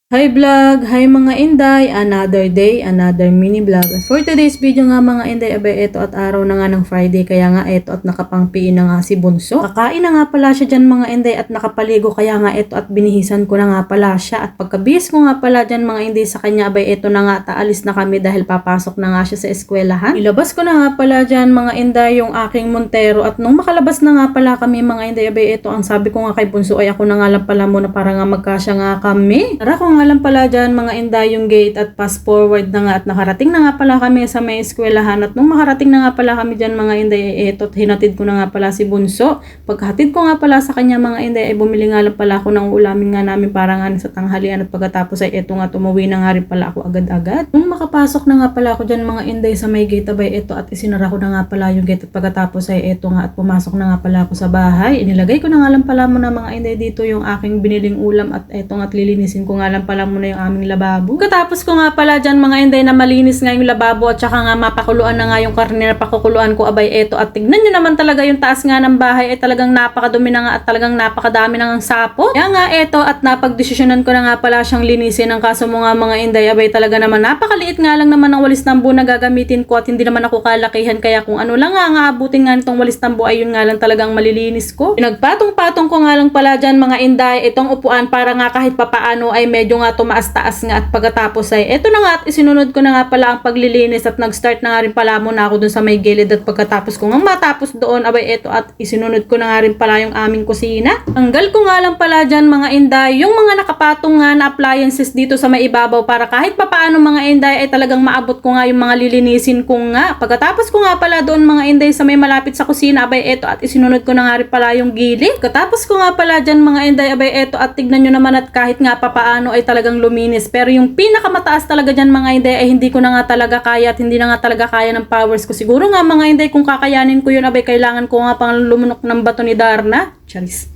Hi vlog! Hi mga Inday! Another day, another mini vlog. For today's video nga mga Inday, abay eto at araw na nga ng Friday, kaya nga eto at nakapangpiin na nga si Bunso. Kakain na nga pala siya dyan mga Inday at nakapaligo, kaya nga eto at binihisan ko na nga pala siya. At pagkabihis ko nga pala dyan mga Inday sa kanya, abay eto na nga taalis na kami dahil papasok na nga siya sa eskwelahan. Ilabas ko na nga pala dyan mga Inday yung aking Montero, at nung makalabas na nga pala kami mga Inday, abay eto ang sabi ko nga kay Bunso ay ako na nga lang pala muna para nga magkasya nga kami. Tara ko nga lang pala dyan mga Inday yung gate at fast forward na nga at nakarating na nga pala kami sa may eskwelahan. At nung makarating na nga pala kami dyan mga Inday, eto hinatid ko na nga pala si Bunso. Pagkahatid ko nga pala sa kanya mga Inday, ay bumili nga lang pala ako ng ulamin nga namin para nga sa tanghalian, at pagkatapos ay eto nga tumuwi na nga rin pala ako agad-agad. Nung makapasok na nga pala ako dyan mga Inday sa may gate, abay eto at isinara ko na nga pala yung gate, at pagkatapos ay eto nga at pumasok na nga pala ako sa bahay. Inilagay ko na nga lang pala muna mga Inday dito yung aking biniling ulam, at eto nga at lilinisin ko nga lang pala muna yung aming lababo. Katapos ko nga pala dyan mga Inday na malinis nga yung lababo at saka nga mapakuluan na nga yung karne na pakukuluan ko, abay eto at tignan nyo naman talaga yung taas nga ng bahay ay talagang napakadumi na nga at talagang napakadami na nga sapot. Kaya nga eto at napagdesisyonan ko na nga pala siyang linisin. Ang kaso mo nga mga Inday, abay talaga naman napakaliit nga lang naman ng walis tambo na gagamitin ko, at hindi naman ako kalakihan, kaya kung ano lang nga abutin nga nitong walis tambo ay yun nga lang talagang malilinis ko. Pinagpatong-patong ko nga lang pala dyan mga Inday itong upuan para nga kahit papaano ay medyo nga tumaas-taas nga, at pagkatapos ay eto na nga at isinunod ko na nga pala ang paglilinis, at nag-start na nga rin pala muna ako dun sa may gilid, at pagkatapos ko nga matapos doon abay eto at isinunod ko na nga rin pala yung aming kusina. Tanggal ko nga lang pala dyan mga Inday yung mga nakapatong nga na appliances dito sa may ibabaw para kahit papaano mga Inday ay talagang maabot ko nga yung mga lilinisin ko nga. Pagkatapos ko nga pala doon mga Inday sa may malapit sa kusina, abay eto at isinunod ko na nga rin pala yung gilid. Pagkatapos ko nga pala dyan mga Inday, abay eto at tignan nyo naman at kahit nga papaano ay talagang luminis, pero yung pinakamataas talaga dyan mga Inday ay hindi ko na nga talaga kaya, at hindi na nga talaga kaya ng powers ko. Siguro nga mga Inday kung kakayanin ko yun, abay kailangan ko nga pang lumunok ng bato ni Darna. Charis.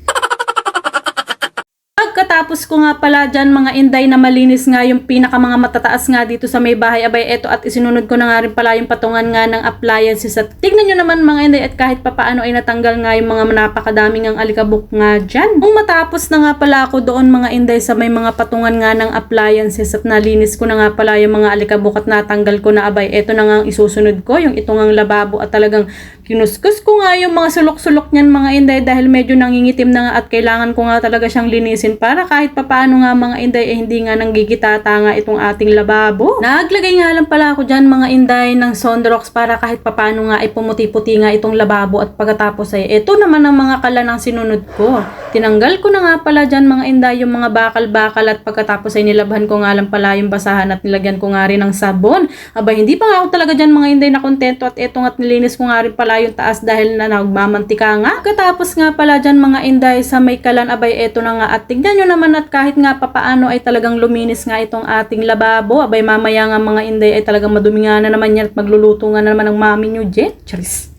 Pagkatapos ko nga pala dyan mga Inday na malinis nga yung pinaka mga matataas nga dito sa may bahay, abay eto at isinunod ko na nga rin pala yung patungan nga ng appliances, at tignan nyo naman mga Inday at kahit papaano ay natanggal nga yung mga napakadaming ang alikabok nga dyan. Kung matapos na nga pala ako doon mga Inday sa may mga patungan nga ng appliances at nalinis ko na nga pala yung mga alikabok at natanggal ko na, abay eto na nga ang isusunod ko yung itong ang lababo, at talagang kinuskus ko nga yung mga sulok-sulok niyan mga Inday dahil medyo nangingitim na nga, at kailangan ko nga talaga siyang linisin para kahit papaano nga mga Inday eh hindi nga nanggigitata nga itong ating lababo. Naglagay nga lang pala ako dyan mga Inday ng Sonrox para kahit papaano nga ay pumuti-puti nga itong lababo, at pagkatapos ay ito naman ang mga kala ng sinunod ko. Tinanggal ko na nga pala dyan mga Inday yung mga bakal-bakal, at pagkatapos ay nilabhan ko nga lang pala yung basahan at nilagyan ko nga rin ng sabon. Aba hindi pa nga ako talaga dyan mga Inday na kontento, at eto nga at nilinis ko nga rin pala yung taas dahil na nagmamantika nga. Pagkatapos nga pala dyan mga Inday sa may kalan, abay eto na nga at tignan nyo naman at kahit nga papaano ay talagang luminis nga itong ating lababo. Abay mamaya nga mga Inday ay talagang madumi nga na naman yan at magluluto nga na naman ng mami nyo dyan. Charis.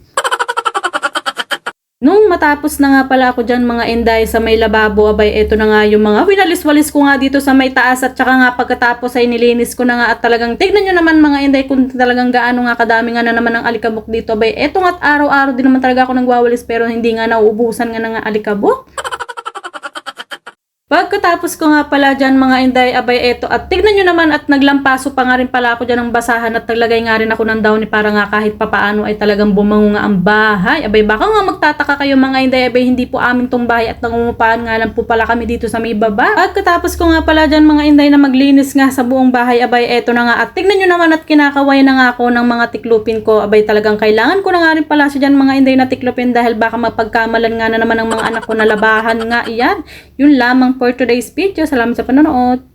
Nung matapos na nga pala ako dyan mga Inday sa may lababo, abay eto na nga yung mga winalis-walis ko nga dito sa may taas, at saka nga pagkatapos ay nilinis ko na nga, at talagang tignan nyo naman mga Inday kung talagang gaano nga kadami nga na naman ang alikabok dito. Abay eto nga at araw-araw din naman talaga ako nagwawalis, pero hindi nga nauubusan nga ng alikabok. Pagkatapos ko nga pala dyan mga Inday, abay eto at tignan nyo naman at naglampaso pa nga rin pala ako dyan ng basahan, at naglagay nga rin ako ng downy para nga kahit papaano ay talagang bumango nga ang bahay. Abay baka nga magtataka kayo mga Inday, abay hindi po amin tong bahay at nangungupaan nga lang po pala kami dito sa may baba. Pagkatapos ko nga pala dyan mga Inday na maglinis nga sa buong bahay, abay eto na nga at tignan nyo naman at kinakaway na nga ako ng mga tiklupin ko. Abay talagang kailangan ko na nga rin pala siya dyan mga Inday na tiklupin dahil baka mapagkamalan nga na naman ng mga anak ko na labahan nga iyan. Yun lamang for today's video. Salamat sa panonood.